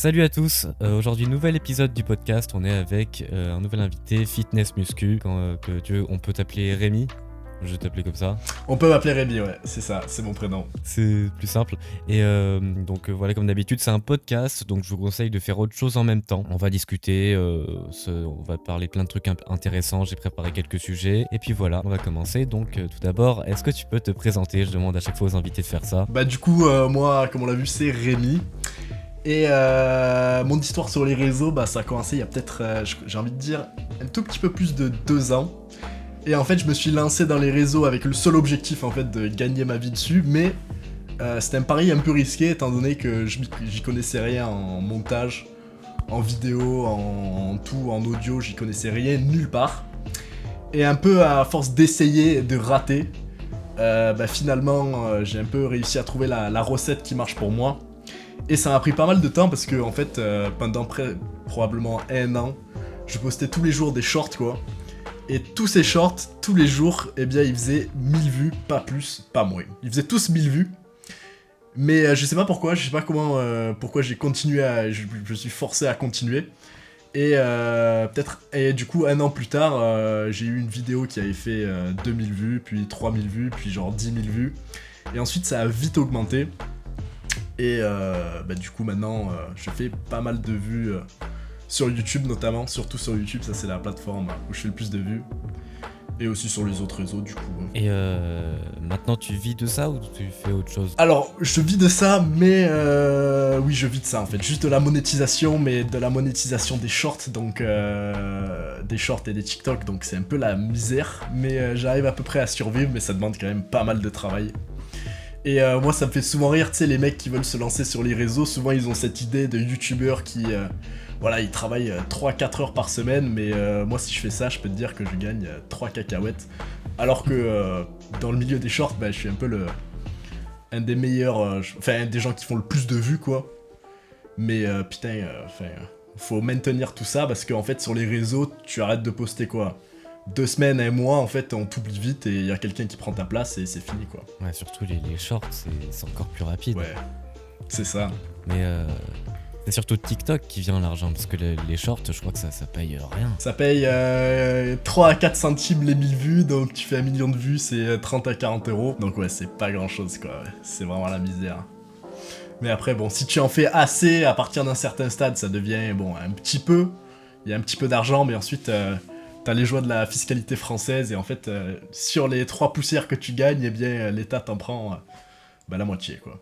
Salut à tous, aujourd'hui nouvel épisode du podcast, on est avec un nouvel invité, Fitness Muscu, on peut t'appeler Rémi, je vais t'appeler comme ça. On peut m'appeler Rémi, ouais, c'est ça, c'est mon prénom. C'est plus simple. Et voilà, comme d'habitude, c'est un podcast, donc je vous conseille de faire autre chose en même temps. On va discuter, on va parler plein de trucs intéressants, j'ai préparé quelques sujets. Et puis voilà, on va commencer. Donc tout d'abord, est-ce que tu peux te présenter? Je demande à chaque fois aux invités de faire ça. Bah du coup, moi, comme on l'a vu, c'est Rémi. Et mon histoire sur les réseaux, bah ça a commencé il y a peut-être, j'ai envie de dire, un tout petit peu plus de 2 ans. Et en fait, je me suis lancé dans les réseaux avec le seul objectif, en fait, de gagner ma vie dessus. Mais c'était un pari un peu risqué, étant donné que j'y connaissais rien en montage, en vidéo, en tout, en audio, j'y connaissais rien, nulle part. Et un peu à force d'essayer et de rater, finalement, j'ai un peu réussi à trouver la recette qui marche pour moi. Et ça m'a pris pas mal de temps parce que, en fait, pendant probablement 1 an, je postais tous les jours des shorts, quoi. Et tous ces shorts, tous les jours, eh bien, ils faisaient 1000 vues, pas plus, pas moins. Ils faisaient tous 1000 vues. Mais je sais pas pourquoi, je sais pas comment, pourquoi j'ai continué je suis forcé à continuer. Et du coup, 1 an plus tard, j'ai eu une vidéo qui avait fait 2000 vues, puis 3000 vues, puis genre 10 000 vues. Et ensuite, ça a vite augmenté. Et du coup, maintenant, je fais pas mal de vues sur YouTube notamment, surtout sur YouTube, ça c'est la plateforme où je fais le plus de vues. Et aussi sur les autres réseaux, du coup. Et maintenant, tu vis de ça ou tu fais autre chose? Alors, je vis de ça, mais oui, je vis de ça en fait. Juste de la monétisation, mais de la monétisation des shorts, donc des shorts et des TikTok, donc c'est un peu la misère. Mais j'arrive à peu près à survivre, mais ça demande quand même pas mal de travail. Et moi, ça me fait souvent rire, tu sais, les mecs qui veulent se lancer sur les réseaux, souvent ils ont cette idée de youtubeurs qui, ils travaillent 3-4 heures par semaine, mais moi, si je fais ça, je peux te dire que je gagne 3 cacahuètes. Alors que dans le milieu des shorts, je suis un peu un des meilleurs, un des gens qui font le plus de vues, quoi. Mais faut maintenir tout ça parce qu'en fait, sur les réseaux, tu arrêtes de poster quoi 2 semaines, 1 mois, en fait, on t'oublie vite et il y a quelqu'un qui prend ta place et c'est fini, quoi. Ouais, surtout les shorts, c'est encore plus rapide. Ouais, c'est ça. Mais c'est surtout TikTok qui vient l'argent, parce que les shorts, je crois que ça paye rien. Ça paye 3 à 4 centimes les 1000 vues, donc tu fais 1 million de vues, c'est 30 à 40 euros. Donc ouais, c'est pas grand chose, quoi. C'est vraiment la misère. Mais après, bon, si tu en fais assez, à partir d'un certain stade, ça devient, bon, un petit peu. Il y a un petit peu d'argent, mais ensuite, t'as les joies de la fiscalité française, et en fait, sur les 3 poussières que tu gagnes, eh bien, l'État t'en prend la moitié, quoi.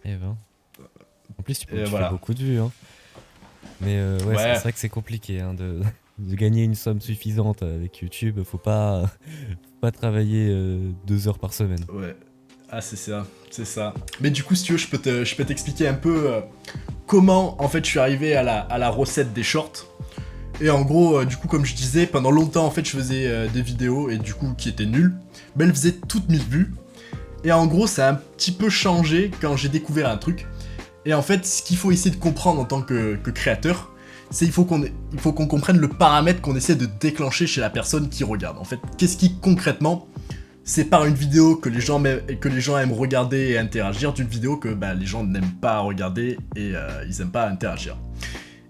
Eh ben. En plus, tu voilà. fais beaucoup de vues, hein. Mais Ouais. c'est vrai que c'est compliqué hein, de gagner une somme suffisante avec YouTube. Faut pas travailler 2 heures par semaine. Ouais. Ah, c'est ça. Mais du coup, si tu veux, je peux t'expliquer un peu comment, en fait, je suis arrivé à la recette des shorts. Et en gros, du coup, comme je disais, pendant longtemps, en fait, je faisais des vidéos, et du coup, qui étaient nulles. Mais elles faisaient toutes 1000 vues. Et en gros, ça a un petit peu changé quand j'ai découvert un truc. Et en fait, ce qu'il faut essayer de comprendre en tant que créateur, c'est qu'il faut qu'on comprenne le paramètre qu'on essaie de déclencher chez la personne qui regarde. En fait, qu'est-ce qui concrètement sépare une vidéo que les gens aiment regarder et interagir d'une vidéo que les gens n'aiment pas regarder et ils aiment pas interagir.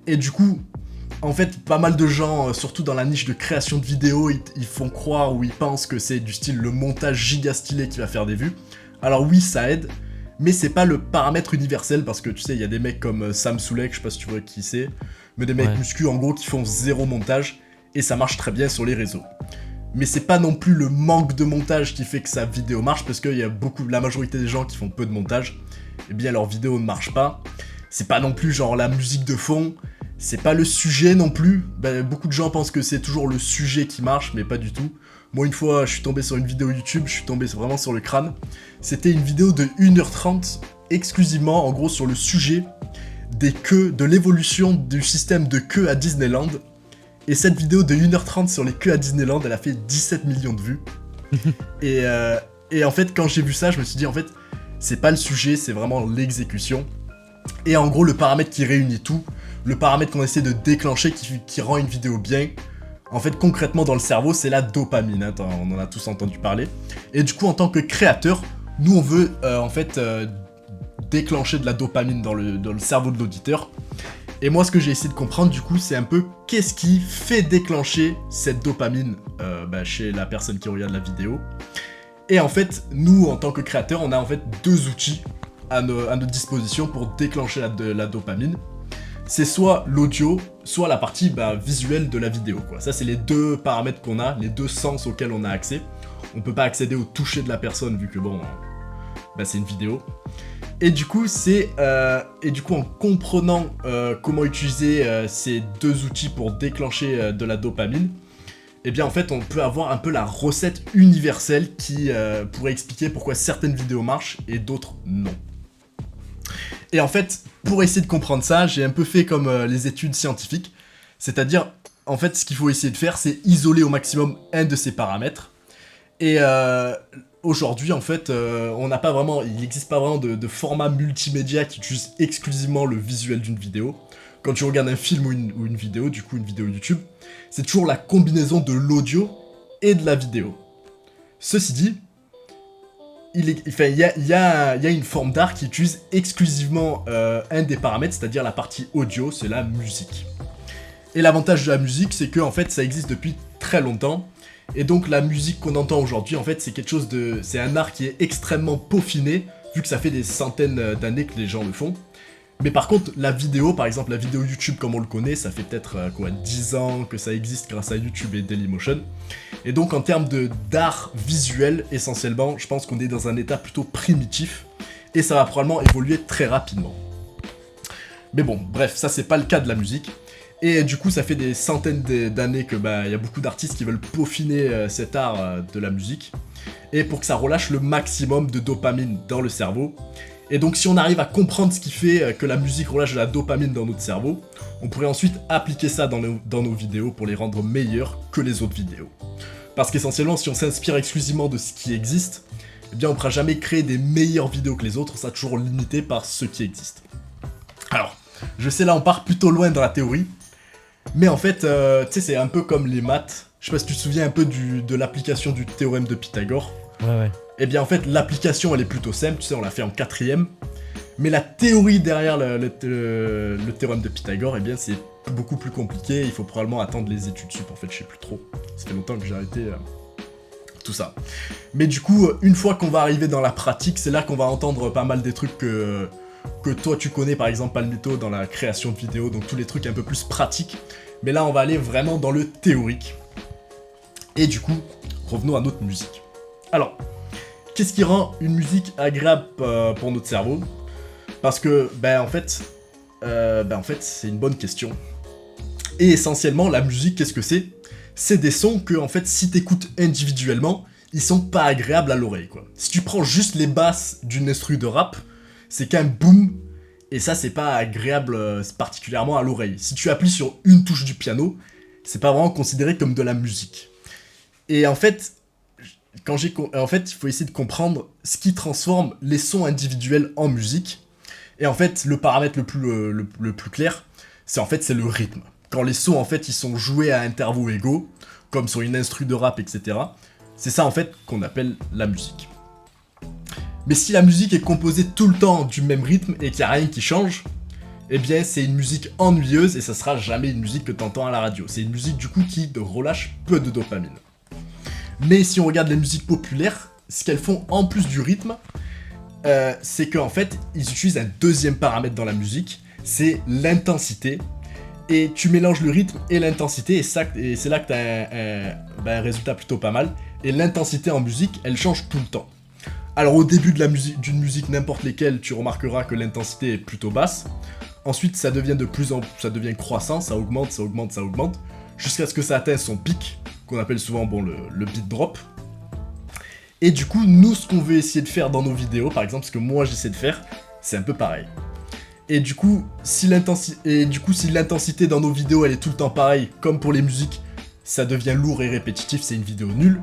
Et du coup, en fait, pas mal de gens, surtout dans la niche de création de vidéos, ils font croire ou ils pensent que c'est du style le montage giga stylé qui va faire des vues. Alors oui, ça aide, mais c'est pas le paramètre universel parce que tu sais, il y a des mecs comme Sam Soulek, je sais pas si tu vois qui c'est, mais des mecs muscu en gros qui font 0 montage et ça marche très bien sur les réseaux. Mais c'est pas non plus le manque de montage qui fait que sa vidéo marche parce qu'il y a la majorité des gens qui font peu de montage, et bien leur vidéo ne marche pas. C'est pas non plus genre la musique de fond, c'est pas le sujet non plus. Beaucoup de gens pensent que c'est toujours le sujet qui marche, mais pas du tout. Moi, une fois, je suis tombé sur une vidéo YouTube, je suis tombé vraiment sur le crâne. C'était une vidéo de 1h30, exclusivement, en gros, sur le sujet des queues, de l'évolution du système de queues à Disneyland. Et cette vidéo de 1h30 sur les queues à Disneyland, elle a fait 17 millions de vues. et en fait, quand j'ai vu ça, je me suis dit, en fait, c'est pas le sujet, c'est vraiment l'exécution. Et en gros, le paramètre qui réunit tout, le paramètre qu'on essaie de déclencher qui rend une vidéo bien, en fait, concrètement, dans le cerveau, c'est la dopamine. Hein, on en a tous entendu parler. Et du coup, en tant que créateur, nous, on veut, déclencher de la dopamine dans le cerveau de l'auditeur. Et moi, ce que j'ai essayé de comprendre, du coup, c'est un peu qu'est-ce qui fait déclencher cette dopamine chez la personne qui regarde la vidéo. Et en fait, nous, en tant que créateurs, on a en fait 2 outils à notre disposition pour déclencher la dopamine. C'est soit l'audio, soit la partie visuelle de la vidéo, quoi. Ça, c'est les 2 paramètres qu'on a, les 2 sens auxquels on a accès. On peut pas accéder au toucher de la personne, vu que c'est une vidéo. Et du coup, en comprenant comment utiliser ces 2 outils pour déclencher de la dopamine, eh bien en fait on peut avoir un peu la recette universelle qui pourrait expliquer pourquoi certaines vidéos marchent et d'autres non. Et en fait, pour essayer de comprendre ça, j'ai un peu fait comme les études scientifiques, c'est-à-dire, en fait, ce qu'il faut essayer de faire, c'est isoler au maximum un de ces paramètres. Et aujourd'hui, en fait, il n'existe pas vraiment de format multimédia qui utilise exclusivement le visuel d'une vidéo. Quand tu regardes un film ou une vidéo, du coup une vidéo YouTube, c'est toujours la combinaison de l'audio et de la vidéo. Ceci dit, il y a une forme d'art qui utilise exclusivement un des paramètres, c'est-à-dire la partie audio, c'est la musique. Et l'avantage de la musique, c'est que en fait, ça existe depuis très longtemps. Et donc la musique qu'on entend aujourd'hui, en fait, c'est un art qui est extrêmement peaufiné, vu que ça fait des centaines d'années que les gens le font. Mais par contre, la vidéo, par exemple, la vidéo YouTube comme on le connaît, ça fait peut-être 10 ans que ça existe grâce à YouTube et Dailymotion. Et donc en termes d'art visuel, essentiellement, je pense qu'on est dans un état plutôt primitif, et ça va probablement évoluer très rapidement. Mais bon, bref, ça c'est pas le cas de la musique. Et du coup, ça fait des centaines d'années que y a beaucoup d'artistes qui veulent peaufiner cet art de la musique, et pour que ça relâche le maximum de dopamine dans le cerveau. Et donc si on arrive à comprendre ce qui fait que la musique relâche de la dopamine dans notre cerveau, on pourrait ensuite appliquer ça dans nos vidéos pour les rendre meilleures que les autres vidéos. Parce qu'essentiellement, si on s'inspire exclusivement de ce qui existe, eh bien on ne pourra jamais créer des meilleures vidéos que les autres, ça sera toujours limité par ce qui existe. Alors, je sais là on part plutôt loin dans la théorie, mais en fait, tu sais, c'est un peu comme les maths. Je sais pas si tu te souviens un peu de l'application du théorème de Pythagore. Ouais. Eh bien en fait, l'application elle est plutôt simple, tu sais, on l'a fait en 4ème. Mais la théorie derrière le théorème de Pythagore, eh bien c'est beaucoup plus compliqué, il faut probablement attendre les études sup, en fait, je sais plus trop. Ça fait longtemps que j'ai arrêté tout ça. Mais du coup, une fois qu'on va arriver dans la pratique, c'est là qu'on va entendre pas mal des trucs que toi tu connais, par exemple Palmetto dans la création de vidéos, donc tous les trucs un peu plus pratiques. Mais là, on va aller vraiment dans le théorique. Et du coup, revenons à notre musique. Alors, qu'est-ce qui rend une musique agréable pour notre cerveau? Parce que, en fait, c'est une bonne question. Et essentiellement, la musique, qu'est-ce que c'est? C'est des sons que, en fait, si t'écoutes individuellement, ils sont pas agréables à l'oreille, quoi. Si tu prends juste les basses d'une instru de rap, c'est qu'un boom, et ça, c'est pas agréable particulièrement à l'oreille. Si tu appuies sur une touche du piano, c'est pas vraiment considéré comme de la musique. Et en fait, il faut essayer de comprendre ce qui transforme les sons individuels en musique. Et en fait, le paramètre le plus clair, c'est le rythme. Quand les sons, en fait, ils sont joués à intervalles égaux, comme sur une instru de rap, etc., c'est ça, en fait, qu'on appelle la musique. Mais si la musique est composée tout le temps du même rythme et qu'il n'y a rien qui change, eh bien, c'est une musique ennuyeuse et ça sera jamais une musique que t'entends à la radio. C'est une musique, du coup, qui relâche peu de dopamine. Mais si on regarde les musiques populaires, ce qu'elles font en plus du rythme, c'est qu'en fait, ils utilisent un deuxième paramètre dans la musique, c'est l'intensité. Et tu mélanges le rythme et l'intensité, et c'est là que tu as un résultat plutôt pas mal. Et l'intensité en musique, elle change tout le temps. Alors au début d'une musique n'importe lesquelle, tu remarqueras que l'intensité est plutôt basse. Ensuite, ça devient ça devient croissant, ça augmente, jusqu'à ce que ça atteigne son pic, qu'on appelle souvent le beat drop. Et du coup, nous, ce qu'on veut essayer de faire dans nos vidéos, par exemple, ce que moi j'essaie de faire, c'est un peu pareil. Et du coup, si l'intensité dans nos vidéos, elle est tout le temps pareille, comme pour les musiques, ça devient lourd et répétitif, c'est une vidéo nulle.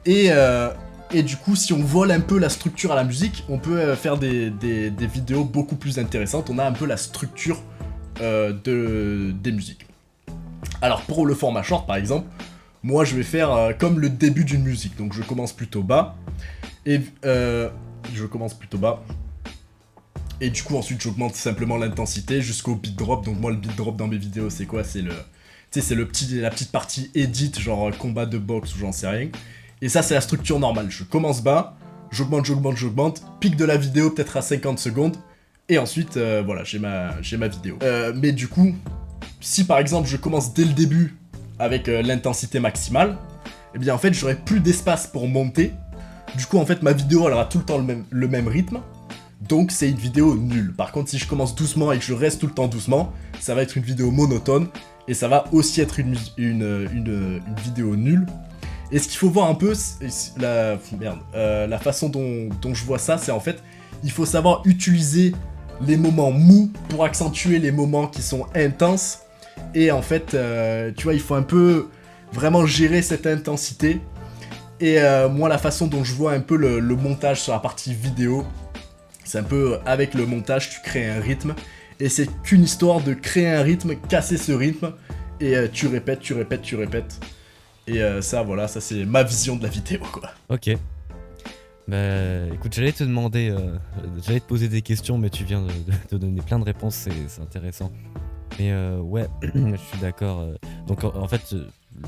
Et du coup, si on vole un peu la structure à la musique, on peut faire des vidéos beaucoup plus intéressantes. On a un peu la structure des musiques. Alors pour le format short, par exemple, moi je vais faire comme le début d'une musique. Donc je commence plutôt bas. Et du coup, ensuite, j'augmente simplement l'intensité jusqu'au beat drop. Donc moi, le beat drop dans mes vidéos, c'est quoi? C'est la petite partie edit, genre combat de boxe ou j'en sais rien. Et ça, c'est la structure normale. Je commence bas, j'augmente, pic de la vidéo peut-être à 50 secondes, et ensuite, voilà, j'ai ma vidéo. Mais du coup, si par exemple je commence dès le début avec l'intensité maximale, eh bien en fait, j'aurai plus d'espace pour monter. Du coup, en fait, ma vidéo, elle aura tout le temps le même rythme, donc c'est une vidéo nulle. Par contre, si je commence doucement et que je reste tout le temps doucement, ça va être une vidéo monotone, et ça va aussi être une vidéo nulle. Et ce qu'il faut voir un peu, la façon dont je vois ça, c'est en fait, il faut savoir utiliser les moments mous pour accentuer les moments qui sont intenses. Et en fait, tu vois, il faut un peu vraiment gérer cette intensité. Et moi, la façon dont je vois un peu le montage sur la partie vidéo, c'est un peu avec le montage, tu crées un rythme. Et c'est qu'une histoire de créer un rythme, casser ce rythme. Et tu répètes. Et ça, voilà, ça c'est ma vision de la vidéo, quoi. Ok. Bah écoute, j'allais te poser des questions, mais tu viens de te donner plein de réponses, c'est intéressant. Mais ouais, je suis d'accord. Donc en fait,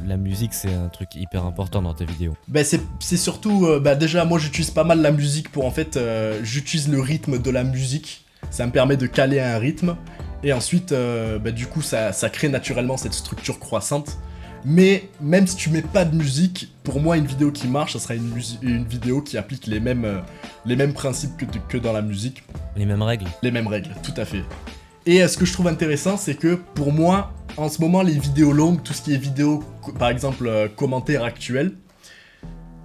la musique c'est un truc hyper important dans tes vidéos. Bah c'est surtout, déjà moi j'utilise pas mal la musique pour en fait, j'utilise le rythme de la musique. Ça me permet de caler un rythme. Et ensuite, du coup ça crée naturellement cette structure croissante. Mais même si tu mets pas de musique, pour moi une vidéo qui marche, ça sera une vidéo qui applique les mêmes principes que dans la musique. Les mêmes règles. Les mêmes règles, tout à fait. Et ce que je trouve intéressant, c'est que pour moi, en ce moment, les vidéos longues, tout ce qui est vidéo, par exemple commentaires actuels,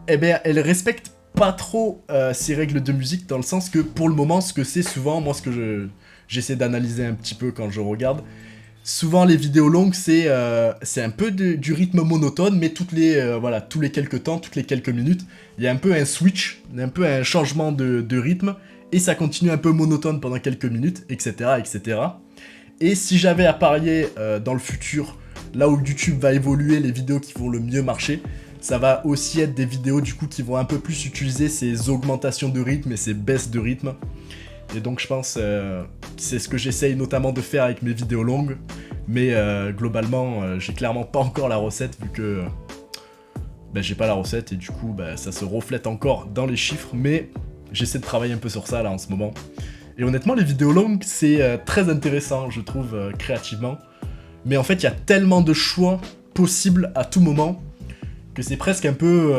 eh bien, elles respectent pas trop ces règles de musique, dans le sens que pour le moment, ce que c'est souvent, moi ce que j'essaie d'analyser un petit peu quand je regarde, souvent les vidéos longues c'est un peu du rythme monotone, mais tous les quelques temps, toutes les quelques minutes, il y a un peu un switch, un peu un changement de rythme, et ça continue un peu monotone pendant quelques minutes, etc. Et si j'avais à parier dans le futur, là où YouTube va évoluer, les vidéos qui vont le mieux marcher, ça va aussi être des vidéos du coup qui vont un peu plus utiliser ces augmentations de rythme et ces baisses de rythme. Et donc je pense c'est ce que j'essaye notamment de faire avec mes vidéos longues. Mais globalement, j'ai clairement pas encore la recette vu que j'ai pas la recette et du coup ça se reflète encore dans les chiffres. Mais j'essaie de travailler un peu sur ça là en ce moment. Et honnêtement, les vidéos longues, c'est très intéressant, je trouve, créativement. Mais en fait, il y a tellement de choix possibles à tout moment que c'est presque un peu...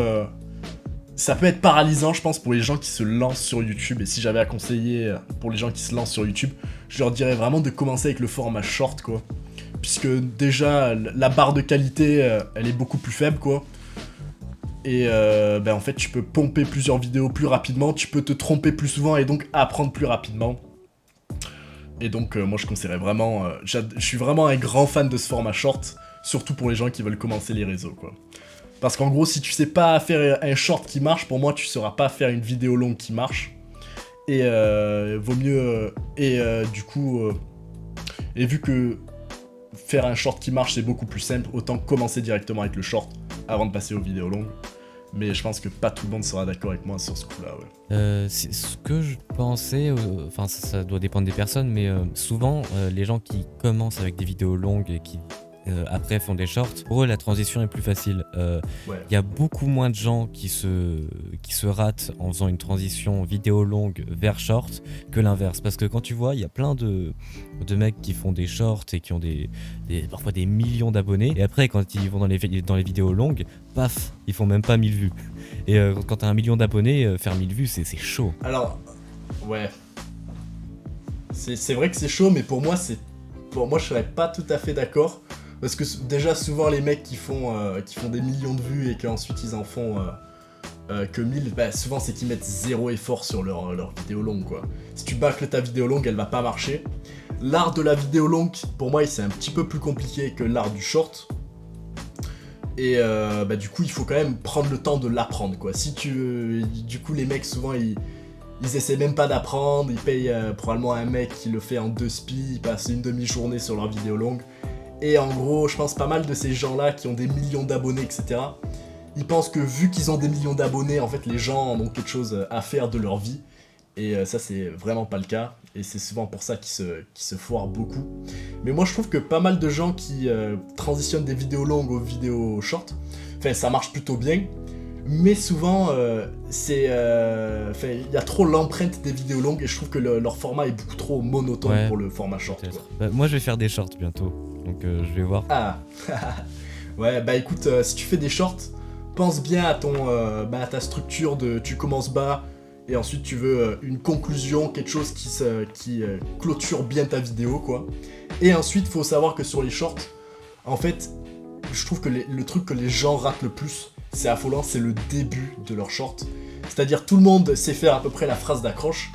ça peut être paralysant, je pense, pour les gens qui se lancent sur YouTube. Et si j'avais à conseiller pour les gens qui se lancent sur YouTube, je leur dirais vraiment de commencer avec le format short, quoi. Puisque déjà, la barre de qualité, elle est beaucoup plus faible, quoi. Et en fait, tu peux pomper plusieurs vidéos plus rapidement, tu peux te tromper plus souvent et donc apprendre plus rapidement. Et donc, moi, je conseillerais vraiment... je suis vraiment un grand fan de ce format short, surtout pour les gens qui veulent commencer les réseaux, quoi. Parce qu'en gros, si tu sais pas faire un short qui marche, pour moi, tu sauras pas faire une vidéo longue qui marche. Et vaut mieux... du coup... et vu que faire un short qui marche, c'est beaucoup plus simple, autant commencer directement avec le short avant de passer aux vidéos longues. Mais je pense que pas tout le monde sera d'accord avec moi sur ce coup-là, ouais. C'est ce que je pensais, enfin ça doit dépendre des personnes, mais souvent les gens qui commencent avec des vidéos longues et qui après font des shorts, pour eux la transition est plus facile. Ouais. Y a beaucoup moins de gens qui se ratent en faisant une transition vidéo longue vers short que l'inverse. Parce que quand tu vois, il y a plein de mecs qui font des shorts et qui ont parfois des millions d'abonnés. Et après, quand ils vont dans les vidéos longues, paf, ils font même pas 1000 vues. Et quand t'as 1 million d'abonnés, faire 1000 vues, c'est chaud. Alors, ouais. C'est vrai que c'est chaud, mais pour moi, je serais pas tout à fait d'accord. Parce que déjà, souvent, les mecs qui font des millions de vues et qu'ensuite ils en font que 1000, souvent c'est qu'ils mettent zéro effort sur leur vidéo longue, quoi. Si tu bâcles ta vidéo longue, elle va pas marcher. L'art de la vidéo longue, pour moi, c'est un petit peu plus compliqué que l'art du short. Et du coup, il faut quand même prendre le temps de l'apprendre, quoi. Du coup, les mecs, souvent, ils essaient même pas d'apprendre. Ils payent probablement un mec qui le fait en 2 spies. Ils passent une demi-journée sur leur vidéo longue. Et en gros, je pense pas mal de ces gens-là qui ont des millions d'abonnés, etc. Ils pensent que vu qu'ils ont des millions d'abonnés, en fait, les gens en ont quelque chose à faire de leur vie. Et ça, c'est vraiment pas le cas. Et c'est souvent pour ça qu'ils se foirent beaucoup. Mais moi, je trouve que pas mal de gens qui transitionnent des vidéos longues aux vidéos short, enfin, ça marche plutôt bien. Mais souvent, il y a trop l'empreinte des vidéos longues et je trouve que leur format est beaucoup trop monotone pour le format short. Quoi. Moi, je vais faire des shorts bientôt, donc je vais voir. Ah, ouais, bah écoute, si tu fais des shorts, pense bien à à ta structure de tu commences bas et ensuite tu veux une conclusion, quelque chose qui clôture bien ta vidéo, quoi. Et ensuite, faut savoir que sur les shorts, en fait, je trouve que le truc que les gens ratent le plus, c'est affolant, c'est le début de leur short. C'est-à-dire tout le monde sait faire à peu près la phrase d'accroche,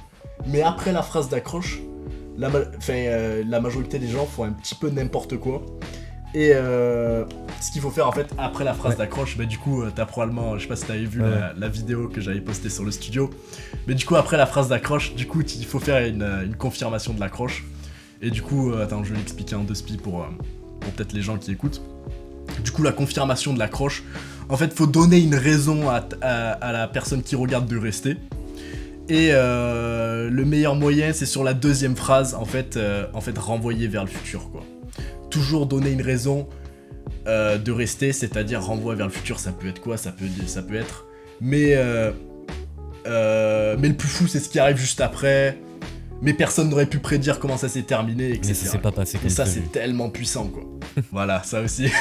mais après la phrase d'accroche, la majorité des gens font un petit peu n'importe quoi. Et ce qu'il faut faire en fait après la phrase d'accroche, bah du coup t'as probablement, je sais pas si t'avais vu la vidéo que j'avais postée sur le studio, mais du coup après la phrase d'accroche, du coup il faut faire une confirmation de l'accroche. Et du coup, attends, je vais l'expliquer en deux spi pour peut-être les gens qui écoutent. Du coup, la confirmation de l'accroche, en fait, faut donner une raison à la personne qui regarde de rester. Et le meilleur moyen, c'est sur la deuxième phrase, en fait renvoyer vers le futur, quoi. Toujours donner une raison de rester, c'est-à-dire renvoi vers le futur, ça peut être quoi, ça peut être... Mais le plus fou, c'est ce qui arrive juste après... Mais personne n'aurait pu prédire comment ça s'est terminé, etc. Mais ça s'est pas passé comme ça. Et ça, prévu. c'est tellement puissant, quoi. Voilà, ça aussi.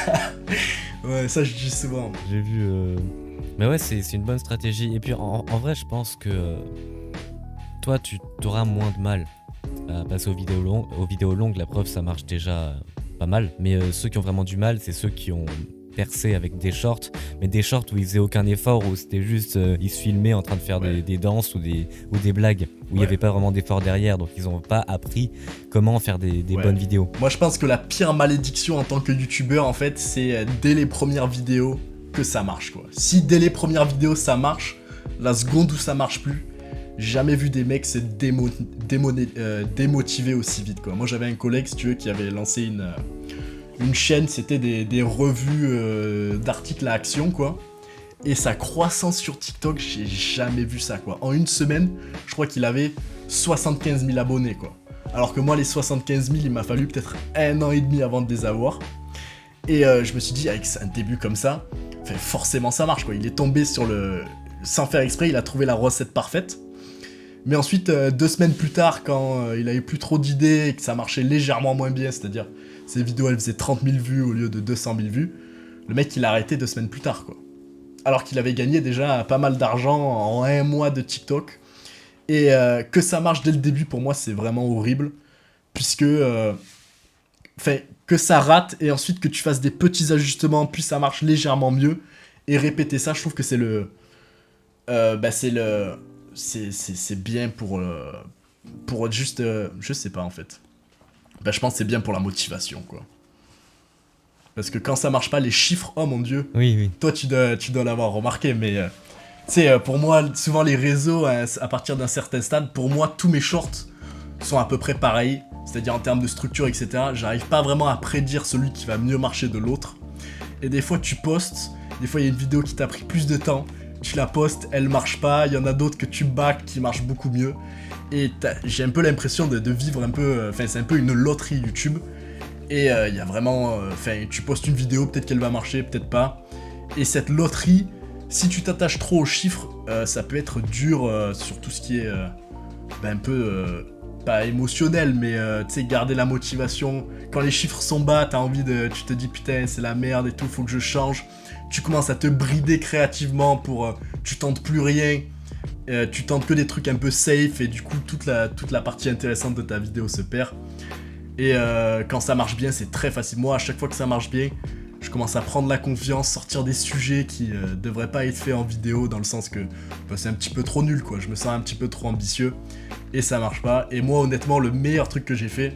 Ouais, ça, je dis souvent. J'ai vu... Mais ouais, c'est une bonne stratégie. Et puis, en vrai, je pense que... toi, tu auras moins de mal à passer aux vidéos longues. La preuve, ça marche déjà pas mal. Mais ceux qui ont vraiment du mal, c'est ceux qui ont percé avec des shorts, mais des shorts où ils faisaient aucun effort, où c'était juste ils se filmaient en train de faire des danses ou des blagues, où il n'y avait pas vraiment d'effort derrière, donc ils n'ont pas appris comment faire des bonnes vidéos. Moi je pense que la pire malédiction en tant que youtubeur en fait, c'est dès les premières vidéos que ça marche, quoi. Si dès les premières vidéos ça marche, la seconde où ça marche plus, j'ai jamais vu des mecs se démotiver aussi vite, quoi. Moi j'avais un collègue, si tu veux, qui avait lancé une chaîne, c'était des revues d'articles à action, quoi. Et sa croissance sur TikTok, j'ai jamais vu ça, quoi. En une semaine, je crois qu'il avait 75 000 abonnés, quoi. Alors que moi, les 75 000, il m'a fallu peut-être 1 an et demi avant de les avoir. Et je me suis dit, avec un début comme ça, forcément ça marche, quoi. Il est tombé sur sans faire exprès, il a trouvé la recette parfaite. Mais ensuite, 2 semaines plus tard, quand il avait plus trop d'idées et que ça marchait légèrement moins bien, c'est-à-dire ses vidéos elles faisaient 30 000 vues au lieu de 200 000 vues, le mec il a arrêté 2 semaines plus tard, quoi. Alors qu'il avait gagné déjà pas mal d'argent en 1 mois de TikTok. Et que ça marche dès le début, pour moi c'est vraiment horrible. Puisque que ça rate et ensuite que tu fasses des petits ajustements, puis ça marche légèrement mieux. Et répéter ça, je trouve que c'est c'est bien pour juste... je sais pas en fait. Je pense que c'est bien pour la motivation, quoi. Parce que quand ça marche pas, les chiffres, oh mon dieu. Oui. Toi, tu dois l'avoir remarqué, mais... tu sais, pour moi, souvent les réseaux, à partir d'un certain stade, pour moi, tous mes shorts sont à peu près pareils. C'est-à-dire en termes de structure, etc. J'arrive pas vraiment à prédire celui qui va mieux marcher de l'autre. Et des fois, tu postes. Des fois, il y a une vidéo qui t'a pris plus de temps. Tu la postes, elle marche pas. Il y en a d'autres que tu back qui marchent beaucoup mieux. Et j'ai un peu l'impression de vivre un peu... c'est un peu une loterie YouTube. Et il y a vraiment... tu postes une vidéo, peut-être qu'elle va marcher, peut-être pas. Et cette loterie, si tu t'attaches trop aux chiffres, ça peut être dur sur tout ce qui est un peu... pas émotionnel, mais tu sais, garder la motivation. Quand les chiffres sont bas, tu te dis putain, c'est la merde et tout, faut que je change. Tu commences à te brider créativement tu tentes plus rien. Tu tentes que des trucs un peu safe et du coup toute la partie intéressante de ta vidéo se perd. Et quand ça marche bien, c'est très facile. Moi, à chaque fois que ça marche bien, je commence à prendre la confiance, sortir des sujets qui devraient pas être faits en vidéo, dans le sens que c'est un petit peu trop nul, quoi. Je me sens un petit peu trop ambitieux et ça marche pas. Et moi, honnêtement, le meilleur truc que j'ai fait,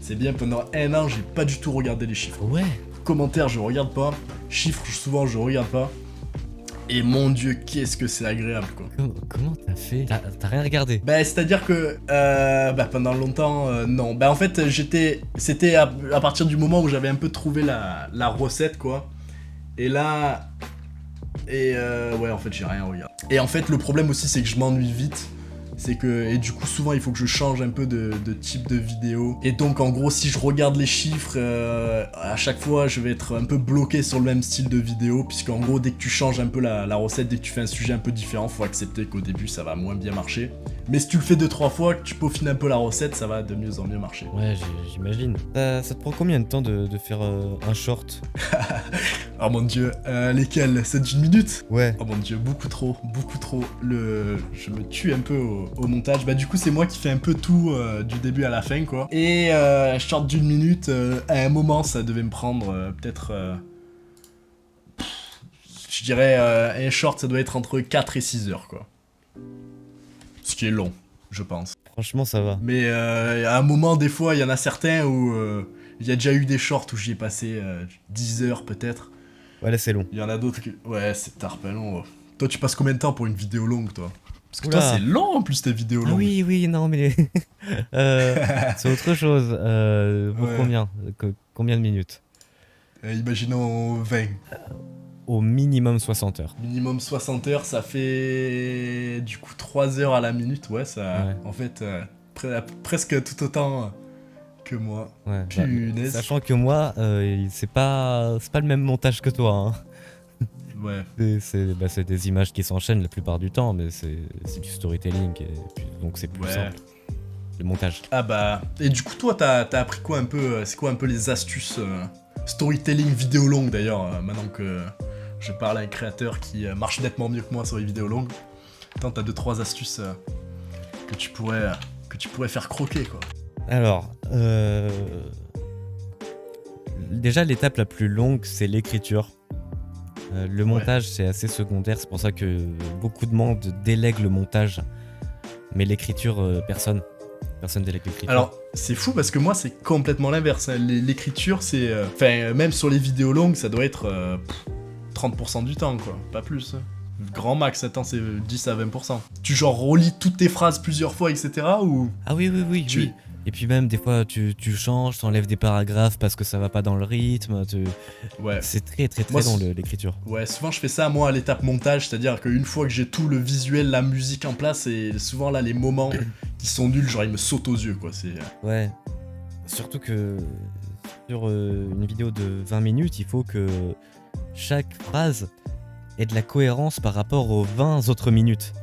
c'est bien pendant 1 an, j'ai pas du tout regardé les chiffres. Ouais. Commentaires, je regarde pas. Chiffres, souvent, je regarde pas. Et mon dieu, qu'est-ce que c'est agréable, quoi. Comment t'as fait? T'as rien regardé? C'est-à-dire que pendant longtemps, non. En fait, c'était à partir du moment où j'avais un peu trouvé la recette, quoi. Et là... en fait, j'ai rien regardé. Et en fait, le problème aussi, c'est que je m'ennuie vite. c'est que, et du coup souvent il faut que je change un peu de type de vidéo, et donc en gros si je regarde les chiffres, à chaque fois je vais être un peu bloqué sur le même style de vidéo, puisqu'en gros dès que tu changes un peu la recette, dès que tu fais un sujet un peu différent, faut accepter qu'au début ça va moins bien marcher, mais si tu le fais 2-3 fois, que tu peaufines un peu la recette, ça va de mieux en mieux marcher. Ouais, j'imagine. Ça te prend combien de temps de faire un short? Oh mon dieu, lesquels? C'est d'une minute? Ouais. Oh mon dieu, beaucoup trop, beaucoup trop. Je me tue un peu au montage. Bah du coup c'est moi qui fais un peu tout du début à la fin quoi. Et short d'une minute, à un moment ça devait me prendre peut-être... je dirais un short ça doit être entre 4 et 6 heures quoi. Ce qui est long, je pense. Franchement, ça va. Mais à un moment des fois il y en a certains où... il y a déjà eu des shorts où j'y ai passé 10 heures peut-être. Ouais, là, c'est long. Il y en a d'autres qui... Ouais, c'est pas long. Toi, tu passes combien de temps pour une vidéo longue, toi? Parce que Oula. toi, c'est long en plus tes vidéos longues. Ah oui, non, mais... c'est autre chose. Pour Ouais. combien de minutes? Imaginons 20. Au minimum 60 heures. Minimum 60 heures, ça fait du coup 3 heures à la minute. Ouais, ça... Ouais. En fait, presque tout autant que moi. Ouais. Punaise. Sachant que moi, c'est pas le même montage que toi. Hein. Ouais. C'est des images qui s'enchaînent la plupart du temps, mais c'est du storytelling, et puis, donc c'est plus simple. Le montage. Ah bah... Et du coup, toi, t'as appris quoi un peu... C'est quoi un peu les astuces storytelling vidéo longue d'ailleurs, maintenant que je parle à un créateur qui marche nettement mieux que moi sur les vidéos longues. Attends, t'as 2-3 astuces que tu pourrais faire croquer quoi. Alors, déjà l'étape la plus longue, c'est l'écriture. Le montage, c'est assez secondaire, c'est pour ça que beaucoup de monde délègue le montage. Mais l'écriture, personne délègue l'écriture. Alors, c'est fou parce que moi, c'est complètement l'inverse. Hein. L'écriture, c'est... Enfin, même sur les vidéos longues, ça doit être 30% du temps, quoi. Pas plus. Hein. Grand max, attends, c'est 10 à 20%. Tu genre relis toutes tes phrases plusieurs fois, etc. ou... Ah oui. Et puis même, des fois, tu changes, t'enlèves des paragraphes parce que ça va pas dans le rythme. Ouais. C'est très Moi, long l'écriture. Ouais, souvent je fais ça moi à l'étape montage, c'est-à-dire qu'une fois que j'ai tout le visuel, la musique en place, et souvent là les moments qui sont nuls, genre ils me sautent aux yeux quoi, c'est... Ouais. Surtout que sur une vidéo de 20 minutes, il faut que chaque phrase ait de la cohérence par rapport aux 20 autres minutes.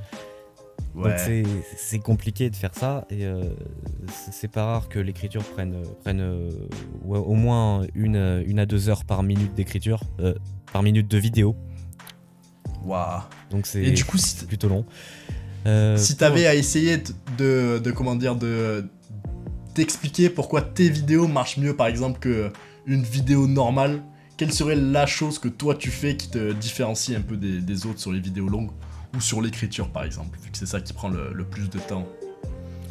Ouais. Donc c'est compliqué de faire ça, et c'est pas rare que l'écriture prenne ouais, au moins 1 à 2 heures par minute d'écriture, par minute de vidéo. Waouh. Donc Et du coup, c'est plutôt long. Si t'avais à essayer de comment dire, d'expliquer pourquoi tes vidéos marchent mieux par exemple que une vidéo normale, quelle serait la chose que toi tu fais qui te différencie un peu des autres sur les vidéos longues ou sur l'écriture par exemple, vu que c'est ça qui prend le plus de temps?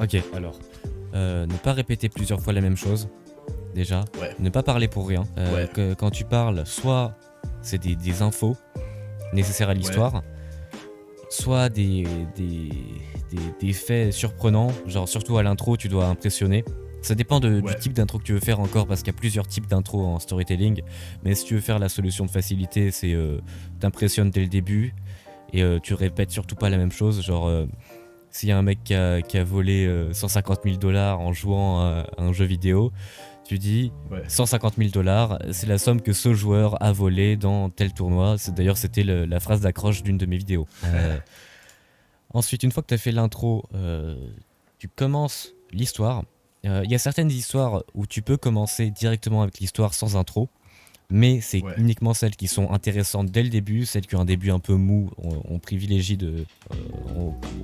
Ok, alors, ne pas répéter plusieurs fois la même chose, déjà. Ouais. Ne pas parler pour rien. Quand tu parles, soit c'est des infos nécessaires à l'histoire, soit des faits surprenants, genre surtout à l'intro, tu dois impressionner. Ça dépend du type d'intro que tu veux faire encore, parce qu'il y a plusieurs types d'intro en storytelling. Mais si tu veux faire la solution de facilité, c'est t'impressionnes dès le début, et tu répètes surtout pas la même chose, genre... S'il y a un mec qui a volé 150 000 $ en jouant à un jeu vidéo, tu dis 150 000 $, c'est la somme que ce joueur a volé dans tel tournoi. D'ailleurs, c'était la phrase d'accroche d'une de mes vidéos. Ensuite, une fois que tu as fait l'intro, tu commences l'histoire. Il y a certaines histoires où tu peux commencer directement avec l'histoire sans intro. Mais c'est uniquement celles qui sont intéressantes dès le début, celles qui ont un début un peu mou, on privilégie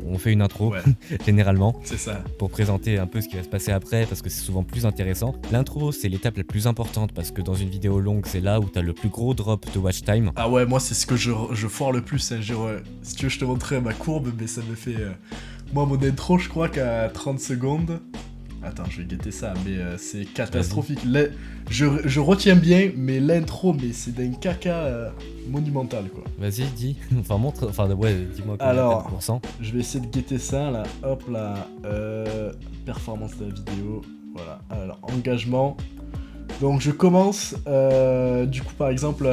on fait une intro, généralement, c'est ça, pour présenter un peu ce qui va se passer après, parce que c'est souvent plus intéressant. L'intro, c'est l'étape la plus importante, parce que dans une vidéo longue, c'est là où t'as le plus gros drop de watch time. Ah ouais, moi c'est ce que je foire le plus, hein. Si tu veux je te montrerai ma courbe, mais ça me fait... Moi mon intro, je crois qu'à 30 secondes... Attends, je vais guetter ça, mais c'est catastrophique. Je retiens bien, mais l'intro, mais c'est d'un caca monumental, quoi. Vas-y, dis. Dis-moi combien. Alors, je vais essayer de guetter ça, là. Hop, là. Performance de la vidéo. Voilà. Alors, engagement. Donc, je commence. Du coup, par exemple,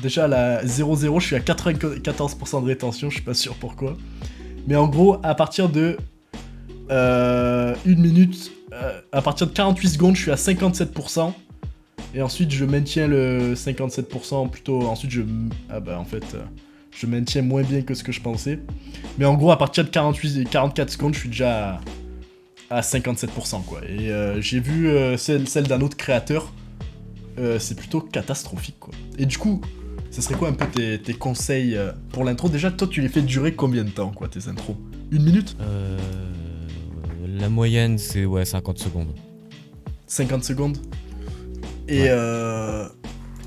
déjà, à la 0-0, je suis à 94% de rétention. Je suis pas sûr pourquoi. Mais en gros, à partir de 1 minute, à partir de 48 secondes, je suis à 57%. Et ensuite, je maintiens le 57% plutôt. Ensuite, je maintiens moins bien que ce que je pensais. Mais en gros, à partir de 48 et 44 secondes, je suis déjà à 57%, quoi. Et j'ai vu celle d'un autre créateur. C'est plutôt catastrophique, quoi. Et du coup, ce serait quoi un peu tes conseils pour l'intro? Déjà, toi, tu les fais durer combien de temps, quoi, tes intros? 1 minute? La moyenne, c'est 50 secondes. 50 secondes? Et, Ouais.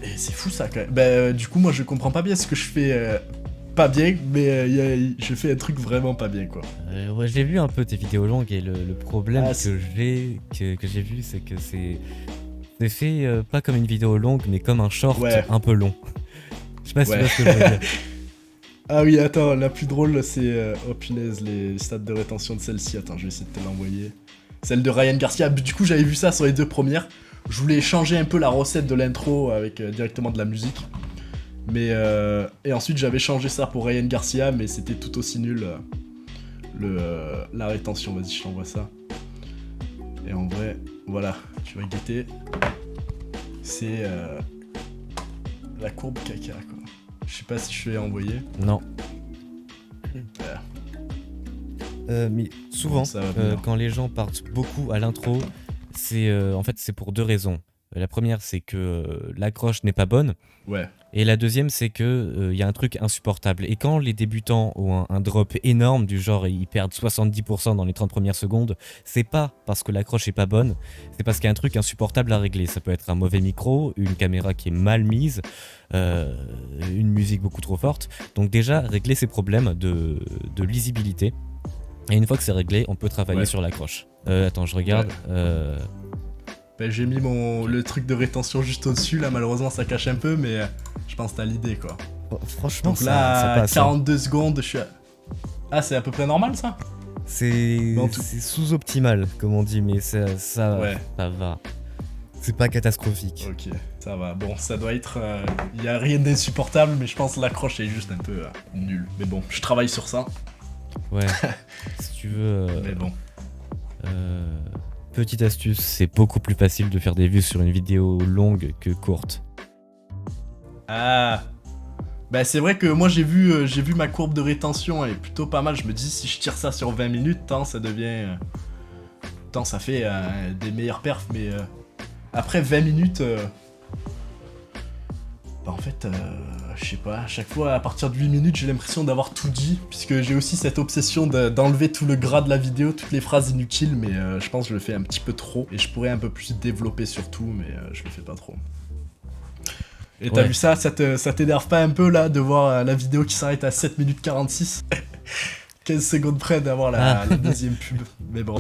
Et c'est fou ça quand même. Bah, du coup, moi je comprends pas bien ce que je fais pas bien, mais je fais un truc vraiment pas bien quoi. Ouais, j'ai vu un peu tes vidéos longues et le problème Ah, que j'ai vu, c'est que c'est fait pas comme une vidéo longue, mais comme un short Ouais. un peu long. Je sais pas si tu Ouais. vois ce que je veux dire. Ah oui, attends, la plus drôle c'est. Oh punaise, les stades de rétention de celle-ci. Attends, je vais essayer de te l'envoyer. Celle de Ryan Garcia. Du coup, j'avais vu ça sur les 2 premières. Je voulais changer un peu la recette de l'intro avec directement de la musique. Mais et ensuite j'avais changé ça pour Ryan Garcia, mais c'était tout aussi nul la rétention. Vas-y, je t'envoie ça. Et en vrai, voilà, tu vas guetter. C'est la courbe caca quoi. Je sais pas si je vais envoyer. Non. Voilà. Mais souvent, Bon, ça va venir. quand les gens partent beaucoup à l'intro, c'est en fait c'est pour 2 raisons. La première, c'est que l'accroche n'est pas bonne. Ouais, Et la deuxième, c'est que y a un truc insupportable. Et quand les débutants ont un drop énorme, du genre ils perdent 70% dans les 30 premières secondes, c'est pas parce que l'accroche est pas bonne, c'est parce qu'il y a un truc insupportable à régler. Ça peut être un mauvais micro, une caméra qui est mal mise, une musique beaucoup trop forte. Donc déjà, régler ces problèmes de lisibilité. Et une fois que c'est réglé, on peut travailler Ouais. sur l'accroche. Attends, je regarde. bah, j'ai mis le truc de rétention juste au-dessus, là malheureusement ça cache un peu, mais je pense que t'as l'idée quoi. Franchement, Donc ça là, passe. 42 secondes, je suis à... Ah, c'est à peu près normal ça? C'est Dans tout- sous-optimal, comme on dit, mais ça Ouais. va. C'est pas catastrophique. Ok, ça va. Bon, ça doit être... y a rien d'insupportable, mais je pense que l'accroche est juste un peu nulle. Mais bon, je travaille sur ça. Ouais. Si tu veux. Mais bon. Petite astuce, c'est beaucoup plus facile de faire des vues sur une vidéo longue que courte. Ah. Bah c'est vrai que moi j'ai vu ma courbe de rétention, elle est plutôt pas mal. Je me dis si je tire ça sur 20 minutes, tant ça devient... tant ça fait des meilleurs perfs, mais... après 20 minutes... Bah en fait, je sais pas, à chaque fois à partir de 8 minutes j'ai l'impression d'avoir tout dit, puisque j'ai aussi cette obsession d'enlever tout le gras de la vidéo, toutes les phrases inutiles, mais je pense que je le fais un petit peu trop, et je pourrais un peu plus développer sur tout, mais je le fais pas trop. Et t'as Ouais. vu ça t'énerve pas un peu là de voir la vidéo qui s'arrête à 7 minutes 46 15 secondes près d'avoir la deuxième pub, mais bon,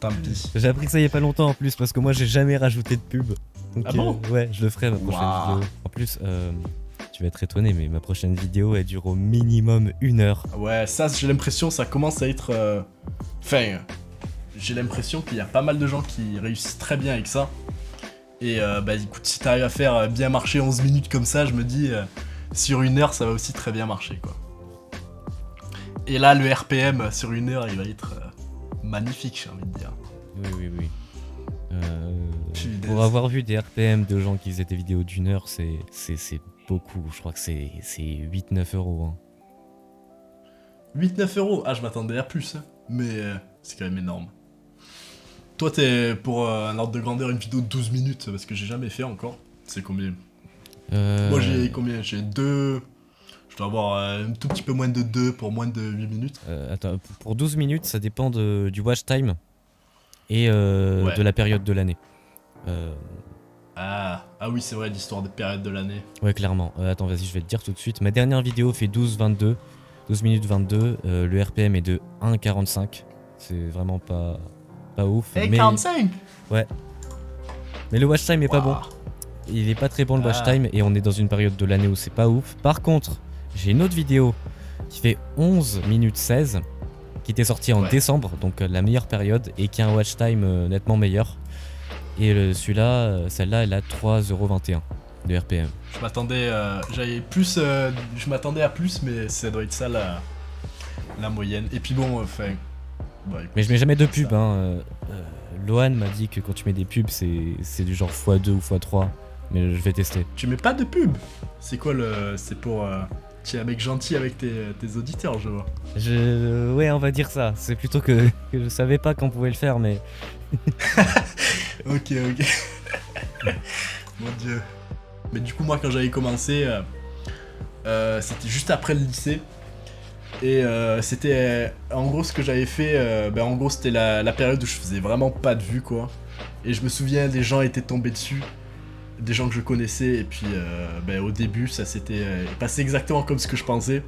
tant pis. J'ai appris que ça y est pas longtemps en plus, parce que moi j'ai jamais rajouté de pub. Donc, Ah bon ouais, je le ferai ma prochaine Waouh. vidéo. En plus, tu vas être étonné, mais ma prochaine vidéo elle dure au minimum 1 heure. Ouais, ça j'ai l'impression, ça commence à être... Enfin, j'ai l'impression qu'il y a pas mal de gens qui réussissent très bien avec ça. Et bah écoute, si t'arrives à faire bien marcher 11 minutes comme ça, je me dis, sur 1 heure, ça va aussi très bien marcher, quoi. Et là, le RPM sur 1 heure, il va être magnifique, j'ai envie de dire. Oui. Punaise. Pour avoir vu des RPM de gens qui faisaient des vidéos d'1 heure, c'est beaucoup. Je crois que c'est 8-9 euros. Hein. 8-9 euros. Ah, je m'attendais à plus, hein. Mais c'est quand même énorme. Toi, t'es pour un ordre de grandeur une vidéo de 12 minutes, parce que j'ai jamais fait encore. C'est combien? Moi, j'ai combien? J'ai 2... Je dois avoir un tout petit peu moins de 2 pour moins de 8 minutes. Attends, pour 12 minutes, ça dépend du watch time et Ouais. de la période de l'année. Ah oui, c'est vrai, l'histoire de période de l'année. Ouais, clairement. Attends, vas-y, je vais te dire tout de suite. Ma dernière vidéo fait 12 minutes 22. Le RPM est de 1,45. C'est vraiment pas ouf. Hey, mais 45. mais le watch time est pas bon. Waouh. Il est pas très bon le watch Ah. time et on est dans une période de l'année où c'est pas ouf. Par contre, j'ai une autre vidéo qui fait 11 minutes 16 qui était sortie en Ouais. décembre, donc la meilleure période, et qui a un watch time nettement meilleur. Et celle-là, elle a 3,21€ de RPM. Je m'attendais, je m'attendais à plus, mais ça doit être ça la moyenne. Et puis bon, enfin, Bah écoute, Mais je mets jamais de c'est pub, ça. hein. Lohan m'a dit que quand tu mets des pubs, c'est du genre x2 ou x3. Mais je vais tester. Tu mets pas de pub. C'est quoi le. C'est pour. Tu es un mec gentil avec tes auditeurs, je vois. Ouais, on va dire ça. C'est plutôt que je savais pas qu'on pouvait le faire, mais. Ok, ok. Mon dieu. Mais du coup, moi, quand j'avais commencé, c'était juste après le lycée. Et c'était. En gros, ce que j'avais fait, en gros, c'était la période où je faisais vraiment pas de vues, quoi. Et je me souviens, des gens étaient tombés dessus. Des gens que je connaissais. Et puis, au début, ça s'était passé exactement comme ce que je pensais.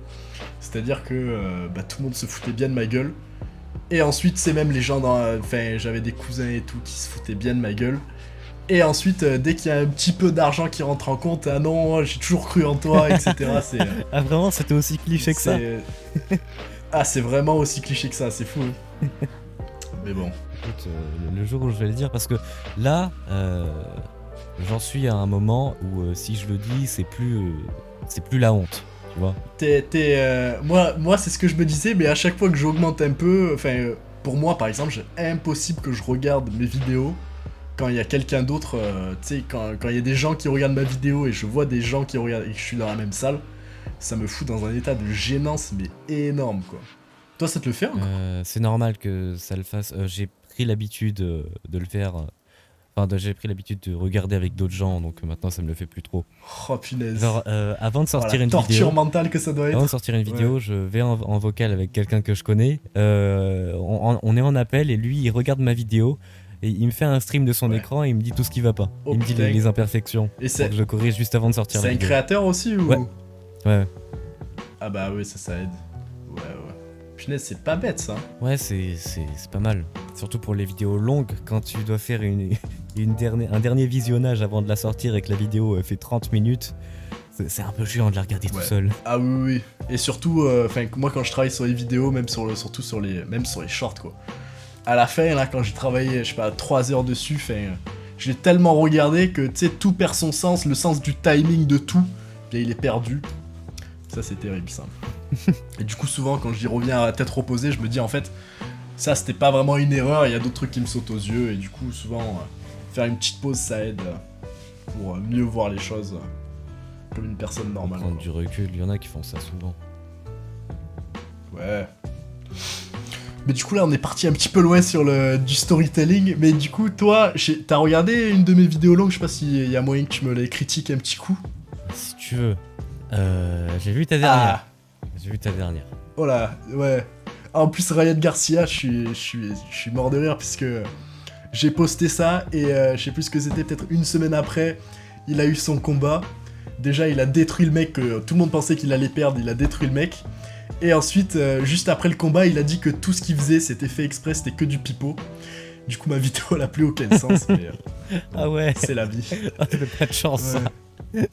C'est-à-dire que tout le monde se foutait bien de ma gueule. Et ensuite, c'est même les gens dans. Enfin, j'avais des cousins et tout qui se foutaient bien de ma gueule. Et ensuite, dès qu'il y a un petit peu d'argent qui rentre en compte, ah non, j'ai toujours cru en toi, etc. C'est. Ah, vraiment, c'était aussi cliché que ça? Ah, c'est vraiment aussi cliché que ça, c'est fou. Hein. Mais bon. Écoute, le jour où je vais le dire, parce que là, j'en suis à un moment où si je le dis, c'est plus la honte, tu vois. Moi, c'est ce que je me disais, mais à chaque fois que j'augmente un peu, pour moi, par exemple, c'est impossible que je regarde mes vidéos quand il y a quelqu'un d'autre, tu sais, quand il y a des gens qui regardent ma vidéo et je vois des gens qui regardent et que je suis dans la même salle, ça me fout dans un état de gênance, mais énorme, quoi. Toi, ça te le fait encore? C'est normal que ça le fasse. J'ai pris l'habitude de le faire. J'ai pris l'habitude de regarder avec d'autres gens, donc maintenant ça me le fait plus trop. Oh, punaise. Genre, avant de Oh, la sortir une torture vidéo, mentale que ça doit Avant de être. sortir une Ouais. vidéo, je vais en vocal avec quelqu'un que je connais. On est en appel et lui, il regarde ma vidéo et il me fait un stream de son Ouais. écran et il me dit tout ce qui va pas. Oh, Il me dit putain. les imperfections Et pour que je corrige juste avant de sortir c'est la un vidéo. créateur aussi ou... Ouais, ouais. Ah bah oui, ça aide. Ouais, ouais. Punaise, c'est pas bête ça. Ouais, c'est pas mal. Surtout pour les vidéos longues, quand tu dois faire un dernier visionnage avant de la sortir et que la vidéo fait 30 minutes, c'est un peu chiant de la regarder tout Ouais. seul. Ah oui, oui. Et surtout, moi quand je travaille sur les vidéos, surtout sur même sur les shorts quoi. À la fin, là, quand j'ai travaillé, je sais pas, 3 heures dessus, je l'ai tellement regardé que, tu sais, tout perd son sens, le sens du timing de tout, et il est perdu. Ça, c'est terrible, ça. Et du coup, souvent, quand j'y reviens à la tête reposée, je me dis, en fait, ça, c'était pas vraiment une erreur, il y a d'autres trucs qui me sautent aux yeux, et du coup, souvent, faire une petite pause, ça aide pour mieux voir les choses comme une personne Pour normale. prendre Quoi. du recul, il y en a qui font ça souvent. Ouais. Mais du coup, là, on est parti un petit peu loin sur du storytelling. Mais du coup, toi, t'as regardé une de mes vidéos longues. Je sais pas s'il y a moyen que tu me les critiques un petit coup. Si tu veux. J'ai vu ta dernière. Ah, J'ai vu ta dernière. oh là, ouais. En plus, Ryan Garcia, je suis mort de rire puisque j'ai posté ça et je sais plus ce que c'était, peut-être une semaine après, il a eu son combat. Déjà, il a détruit le mec, que tout le monde pensait qu'il allait perdre, il a détruit le mec. Et ensuite, juste après le combat, il a dit que tout ce qu'il faisait, c'était fait exprès, c'était que du pipeau. Du coup, ma vidéo, elle a plus aucun sens, mais Ah ouais. c'est la vie. Ah, t'avais pas de chance. Ça. Ouais.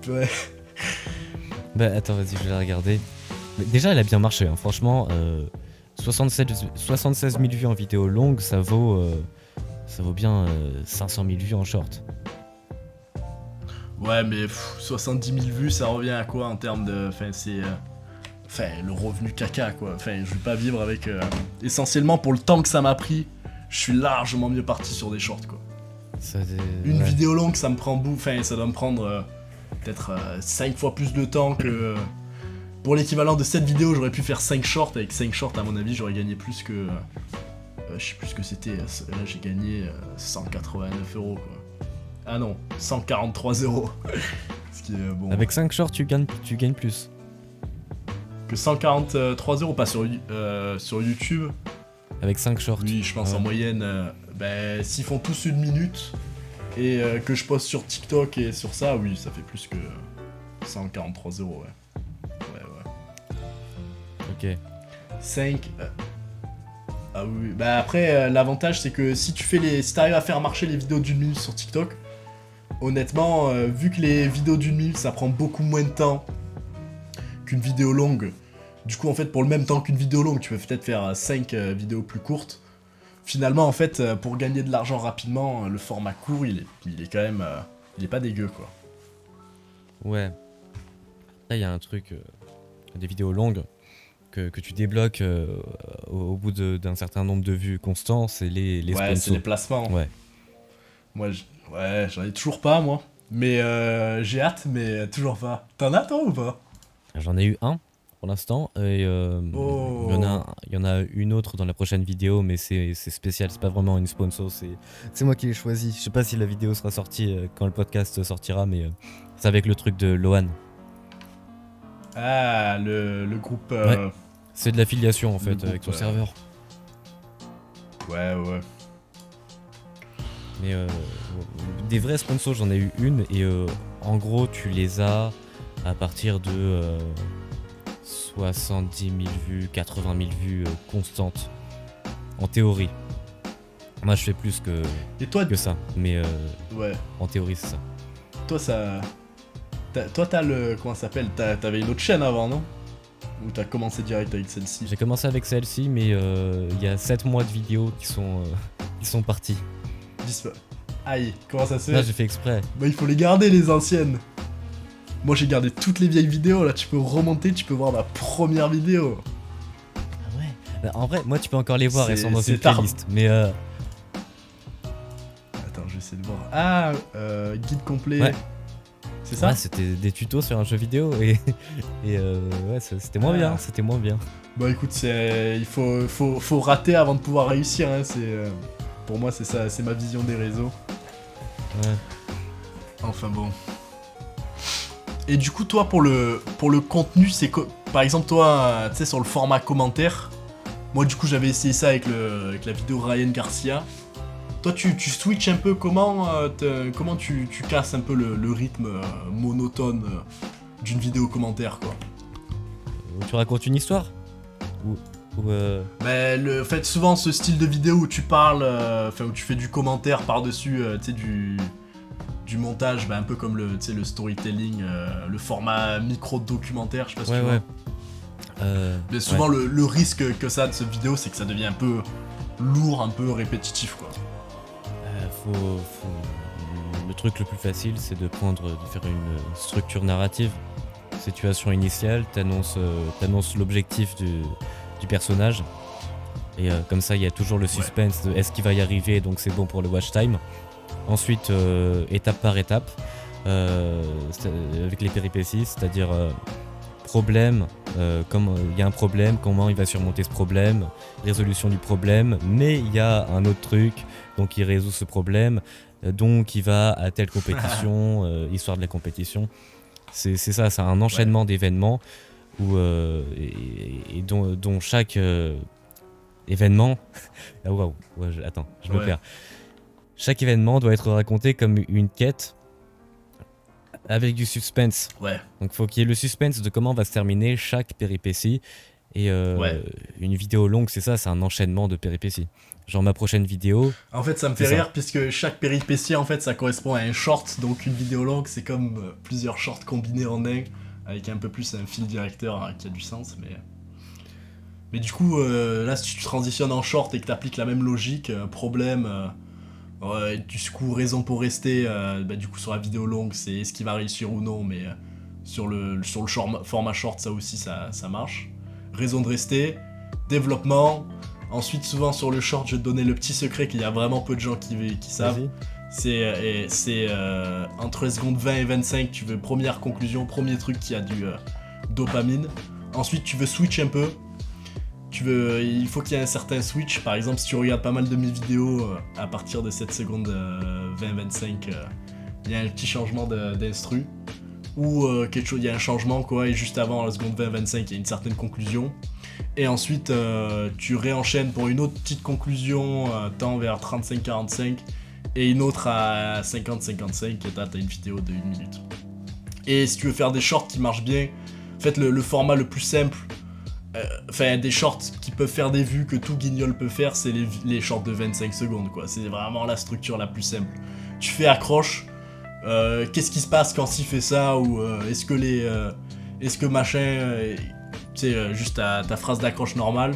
Ouais. Bah attends, vas-y, je vais la regarder. Mais déjà, elle a bien marché, hein. Franchement. 76 000 vues en vidéo longue, ça vaut bien 500 000 vues en short. Ouais, mais 70 000 vues, ça revient à quoi en termes de... le revenu caca, quoi. Enfin, je vais pas vivre avec... Essentiellement, pour le temps que ça m'a pris, je suis largement mieux parti sur des shorts, quoi. Une vidéo longue, ça me prend ça doit me prendre peut-être 5 fois plus de temps que... pour l'équivalent de cette vidéo, j'aurais pu faire 5 shorts. Avec 5 shorts, à mon avis, j'aurais gagné plus que... je sais plus ce que c'était. Là, j'ai gagné 189 euros, quoi. Ah non, 143 euros. Ce qui est bon. Avec 5 shorts, tu gagnes plus. Que 143 euros, pas sur YouTube. Avec 5 shorts. Oui, je pense en moyenne, s'ils font tous une minute et que je poste sur TikTok et sur ça, oui, ça fait plus que 143 euros, ouais. Ouais, ouais. Ok. 5. Ah oui, bah après, l'avantage c'est que si t'arrives à faire marcher les vidéos d'une minute sur TikTok, honnêtement, vu que les vidéos d'une minute ça prend beaucoup moins de temps qu'une vidéo longue, du coup en fait pour le même temps qu'une vidéo longue, tu peux peut-être faire 5 vidéos plus courtes. Finalement en fait, pour gagner de l'argent rapidement, le format court il est quand même... il est pas dégueu quoi. Ouais. Là, il y a un truc. Des vidéos longues. que tu débloques au bout d'un certain nombre de vues constants, c'est les Ouais, c'est les sponsors. placements. Ouais. Moi, ouais, j'en ai toujours pas, moi. Mais j'ai hâte, mais toujours pas. T'en as, toi, ou pas? J'en ai eu un pour l'instant et Oh. il y en a une autre dans la prochaine vidéo, mais c'est spécial, c'est pas vraiment une sponsor, c'est moi qui l'ai choisi. Je sais pas si la vidéo sera sortie quand le podcast sortira, mais c'est avec le truc de Lohan. Ah, le groupe... Ouais, c'est de l'affiliation en le fait avec groupe... son serveur. Ouais, ouais. Mais des vrais sponsors, j'en ai eu une et en gros, tu les as à partir de 70 000 vues, 80 000 vues constantes, en théorie. Moi, je fais plus Et toi, que ça, mais ouais, en théorie, c'est ça. toi, ça... Toi, t'as le... Comment ça s'appelle? T'avais une autre chaîne avant, non? Ou t'as commencé direct avec celle-ci? J'ai commencé avec celle-ci, mais il y a 7 mois de vidéos qui sont parties. Aïe, comment ça se Là, fait? j'ai fait exprès. Bah, il faut les garder, les anciennes. Moi, j'ai gardé toutes les vieilles vidéos, là. Tu peux remonter, tu peux voir ma première vidéo. Ah ouais. Bah, en vrai, moi, tu peux encore les voir, elles sont dans C'est une tard. playlist. Mais Attends, je vais essayer de voir. Ah, guide complet. Ouais. C'est ça? ouais, c'était des tutos sur un jeu vidéo et, ouais, c'était moins bien, c'était moins bien. Bah écoute, il faut rater avant de pouvoir réussir, hein. Pour moi, c'est ça, c'est ma vision des réseaux. Ouais. Enfin bon. Et du coup, toi, pour le contenu, par exemple, toi, tu sais, sur le format commentaire, moi, du coup, j'avais essayé ça avec la vidéo Ryan Garcia. Toi, tu switches un peu, comment tu casses un peu le rythme monotone d'une vidéo commentaire, quoi. Tu racontes une histoire ou Mais en fait, souvent, ce style de vidéo où tu parles, où tu fais du commentaire par-dessus, tu sais, du montage, un peu comme le storytelling, le format micro-documentaire, je sais pas si ouais, tu ouais. vois. Mais souvent, ouais. le risque que ça a de cette vidéo, c'est que ça devient un peu lourd, un peu répétitif, quoi. Le truc le plus facile, c'est de faire une structure narrative. Situation initiale, t'annonces l'objectif du personnage. Et comme ça, il y a toujours le suspense de est-ce qu'il va y arriver, donc c'est bon pour le watch time. Ensuite, étape par étape, avec les péripéties, c'est-à-dire problème, il y a un problème, comment il va surmonter ce problème, résolution du problème, mais il y a un autre truc, donc il résout ce problème, donc il va à telle compétition, histoire de la compétition. C'est ça, c'est un enchaînement d'événements où, et dont chaque événement... Ah waouh, attends, je me perds. Chaque événement doit être raconté comme une quête avec du suspense. Ouais. Donc faut qu'il y ait le suspense de comment va se terminer chaque péripétie. Et une vidéo longue, c'est ça, c'est un enchaînement de péripéties. Genre ma prochaine vidéo... En fait, ça me fait rire, puisque chaque péripétie, en fait, ça correspond à un short. Donc une vidéo longue, c'est comme plusieurs shorts combinés en un, avec un peu plus un fil directeur qui a du sens, mais du coup, là, si tu transitionnes en short et que tu appliques la même logique, problème, du coup, raison pour rester, du coup, sur la vidéo longue, c'est est-ce qu'il va réussir ou non, mais sur le format short, ça aussi, ça marche. Raison de rester, développement. Ensuite, souvent sur le short, je vais te donner le petit secret qu'il y a vraiment peu de gens qui savent. C'est entre secondes 20 et 25, tu veux première conclusion, premier truc qui a du dopamine. Ensuite, tu veux switch un peu. Il faut qu'il y ait un certain switch. Par exemple, si tu regardes pas mal de mes vidéos, à partir de cette seconde 20-25, il y a un petit changement d'instru. Ou quelque chose, il y a un changement quoi, et juste avant la seconde 20-25, il y a une certaine conclusion. Et ensuite, tu réenchaînes pour une autre petite conclusion, temps vers 35-45, et une autre à 50-55, et t'as une vidéo de 1 minute. Et si tu veux faire des shorts qui marchent bien, en fait, le format le plus simple, des shorts qui peuvent faire des vues que tout guignol peut faire, c'est les shorts de 25 secondes, quoi. C'est vraiment la structure la plus simple. Tu fais accroche. Qu'est-ce qui se passe quand il fait ça, ou est-ce que machin, tu sais, juste ta phrase d'accroche normale,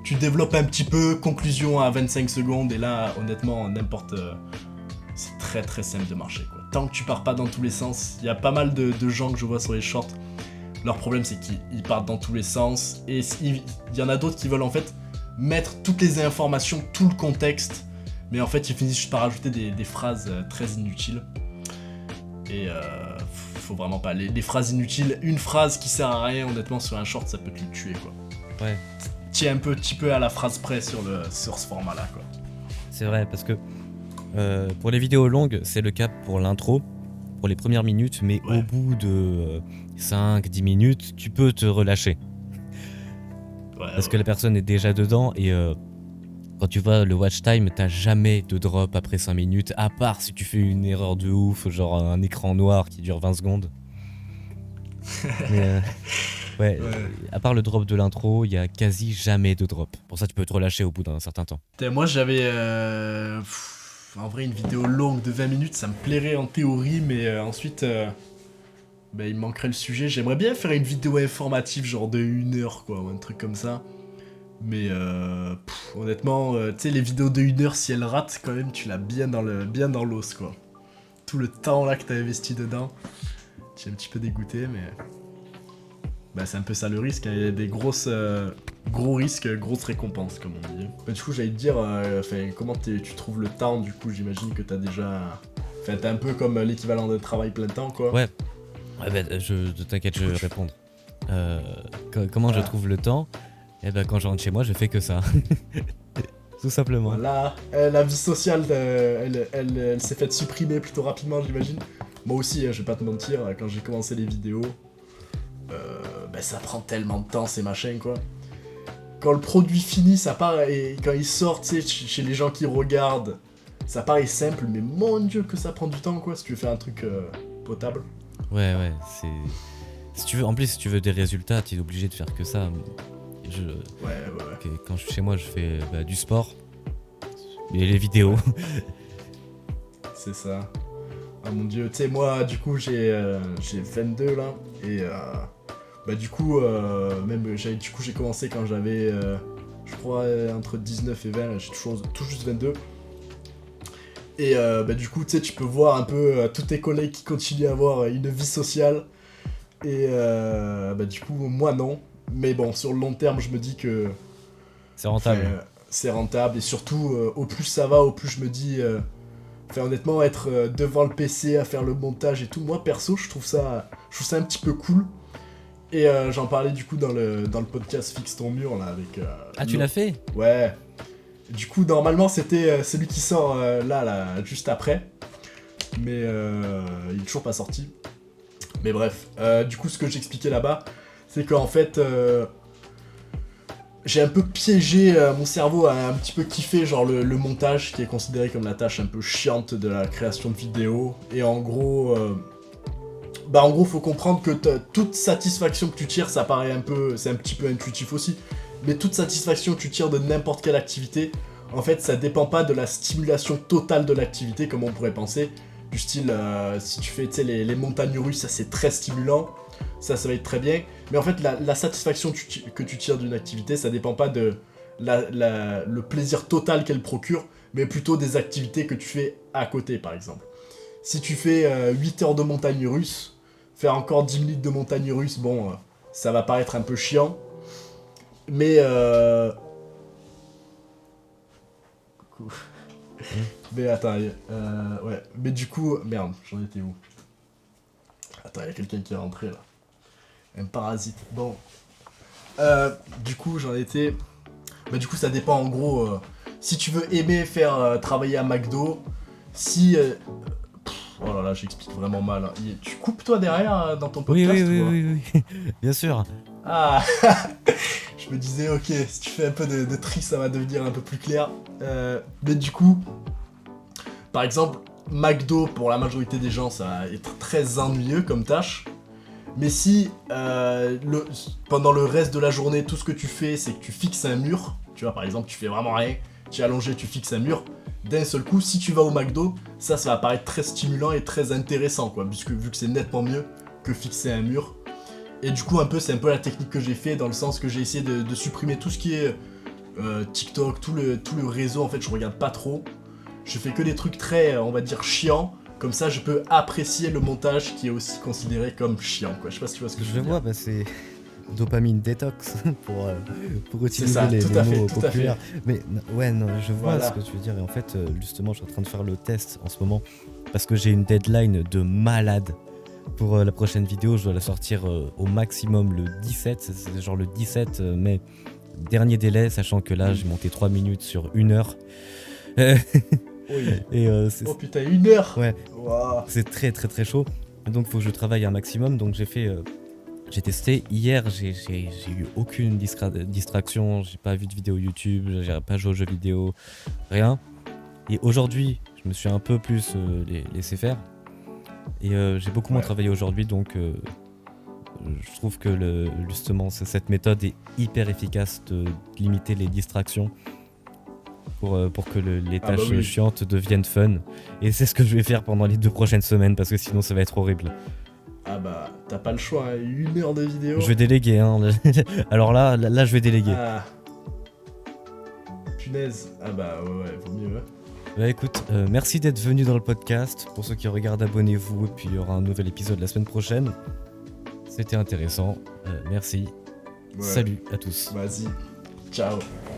tu développes un petit peu, conclusion à 25 secondes, et là, honnêtement, c'est très très simple de marcher, quoi. Tant que tu pars pas dans tous les sens, il y a pas mal de gens que je vois sur les shorts, Leur problème, c'est qu'ils partent dans tous les sens. Et il y en a d'autres qui veulent en fait mettre toutes les informations, tout le contexte. Mais en fait, ils finissent juste par rajouter des phrases très inutiles. Et faut vraiment pas. Les phrases inutiles, une phrase qui sert à rien, honnêtement, sur un short, ça peut te le tuer, quoi. Ouais. Tiens un petit peu à la phrase près sur ce format-là, quoi. C'est vrai, parce que pour les vidéos longues, c'est le cas pour l'intro, pour les premières minutes, mais Ouais. au bout de 5-10 minutes, tu peux te relâcher. Ouais, Parce que la personne est déjà dedans et quand tu vois le watch time, t'as jamais de drop après 5 minutes, à part si tu fais une erreur de ouf, genre un écran noir qui dure 20 secondes. Mais ouais, à part le drop de l'intro, il y a quasi jamais de drop. Pour ça, tu peux te relâcher au bout d'un certain temps. Moi, j'avais... en vrai, une vidéo longue de 20 minutes, ça me plairait en théorie, mais ensuite... il me manquerait le sujet. J'aimerais bien faire une vidéo informative, genre de 1 heure, quoi, ou un truc comme ça. Mais honnêtement, tu sais, les vidéos de 1 heure, si elles ratent, quand même, tu l'as bien dans l'os, quoi. Tout le temps là que t'as investi dedans, tu es un petit peu dégoûté, mais c'est un peu ça le risque. Hein. Il y a des gros risques, grosses récompenses, comme on dit. Du coup, j'allais te dire, comment tu trouves le temps, du coup, j'imagine que t'as déjà... Enfin, t'es un peu comme l'équivalent d'un travail plein temps, quoi. Ouais, t'inquiète, je vais répondre. Comment je trouve le temps? Eh ben, quand je rentre chez moi, je fais que ça. Tout simplement. Voilà, la vie sociale, elle s'est faite supprimer plutôt rapidement, j'imagine. Moi aussi, je vais pas te mentir, quand j'ai commencé les vidéos, ça prend tellement de temps, ces machins, quoi. Quand le produit finit, ça part, et quand il sort, tu sais, chez les gens qui regardent, ça paraît simple, mais mon dieu que ça prend du temps, quoi, si tu veux faire un truc potable. Ouais, c'est... Si tu veux, en plus, si tu veux des résultats, tu es obligé de faire que ça. Ouais. Quand je suis chez moi, je fais du sport et les vidéos. C'est ça. Ah mon dieu, tu sais, moi, du coup, j'ai 22 là, et du coup, j'ai commencé quand j'avais, je crois, entre 19 et 20, j'ai tout juste 22. Et du coup, tu sais, tu peux voir un peu tous tes collègues qui continuent à avoir une vie sociale, et du coup, moi non. Mais bon, sur le long terme, je me dis que... C'est rentable. C'est rentable, et surtout, au plus ça va, au plus je me dis... honnêtement, être devant le PC à faire le montage et tout, moi perso, je trouve ça un petit peu cool. Et j'en parlais du coup dans le podcast Fixe ton mur là avec. Tu l'as fait? Ouais. Du coup, normalement, c'était celui qui sort là, juste après. Mais il est toujours pas sorti. Mais bref, du coup, ce que j'expliquais là-bas, c'est qu'en fait. J'ai un peu piégé mon cerveau à un petit peu kiffer genre le montage qui est considéré comme la tâche un peu chiante de la création de vidéos. Et en gros, faut comprendre que toute satisfaction que tu tires, ça paraît c'est un petit peu intuitif aussi, mais toute satisfaction que tu tires de n'importe quelle activité, en fait ça dépend pas de la stimulation totale de l'activité comme on pourrait penser. Du style, si tu fais les montagnes russes, ça c'est très stimulant. Ça va être très bien, mais en fait la satisfaction que tu tires d'une activité, ça dépend pas de le plaisir total qu'elle procure, mais plutôt des activités que tu fais à côté par exemple. Si tu fais 8 heures de montagne russe, faire encore 10 minutes de montagne russe, bon, ça va paraître un peu chiant, mais mais attends, ouais, mais du coup, merde, j'en étais où? Attends, il y a quelqu'un qui est rentré là. Un parasite. Bon. Du coup, j'en étais... du coup, ça dépend en gros... si tu veux aimer faire travailler à McDo, si... oh là là, j'explique vraiment mal. Hein. Tu coupes toi derrière dans ton podcast Oui. Bien sûr. Ah. Je me disais, ok, si tu fais un peu de tri, ça va devenir un peu plus clair. Mais du coup... Par exemple, McDo, pour la majorité des gens, ça va être très ennuyeux comme tâche. Mais si pendant le reste de la journée, tout ce que tu fais, c'est que tu fixes un mur, tu vois, par exemple, tu fais vraiment rien, tu es allongé, tu fixes un mur, d'un seul coup, si tu vas au McDo, ça va paraître très stimulant et très intéressant, quoi, puisque vu que c'est nettement mieux que fixer un mur. Et du coup, c'est un peu la technique que j'ai fait, dans le sens que j'ai essayé de supprimer tout ce qui est TikTok, tout le réseau, en fait, je regarde pas trop. Je fais que des trucs très, on va dire, chiants, Comme ça, je peux apprécier le montage qui est aussi considéré comme chiant, quoi. Je sais pas si tu vois ce que je veux vois, dire. c'est dopamine détox pour utiliser ça, les tout à fait, mots tout à fait. populaires. Mais ouais, non, je vois Voilà. ce que tu veux dire. Et en fait, justement, je suis en train de faire le test en ce moment parce que j'ai une deadline de malade. Pour la prochaine vidéo, je dois la sortir au maximum le 17, c'est genre le 17 mai. Dernier délai, sachant que là, j'ai monté 3 minutes sur 1 heure. Oui. Et Oh putain, 1 heure. ouais, Waouh. c'est très très très chaud. Donc faut que je travaille un maximum. Donc j'ai testé. Hier, j'ai eu aucune distraction. J'ai pas vu de vidéo YouTube, j'ai pas joué aux jeux vidéo, rien. Et aujourd'hui, je me suis un peu plus laissé faire. Et j'ai beaucoup moins travaillé aujourd'hui, donc je trouve que justement cette méthode est hyper efficace de limiter les distractions pour que les tâches chiantes deviennent fun. Et c'est ce que je vais faire pendant les 2 prochaines semaines, parce que sinon ça va être horrible. Ah bah, t'as pas le choix, hein. 1 heure de vidéo. Je vais déléguer, hein. Alors là, je vais déléguer. Ah. Punaise. Ah bah ouais, vaut mieux. Hein. Bah écoute, merci d'être venu dans le podcast. Pour ceux qui regardent, abonnez-vous, et puis il y aura un nouvel épisode la semaine prochaine. C'était intéressant, merci. Ouais. Salut à tous. Vas-y. Ciao.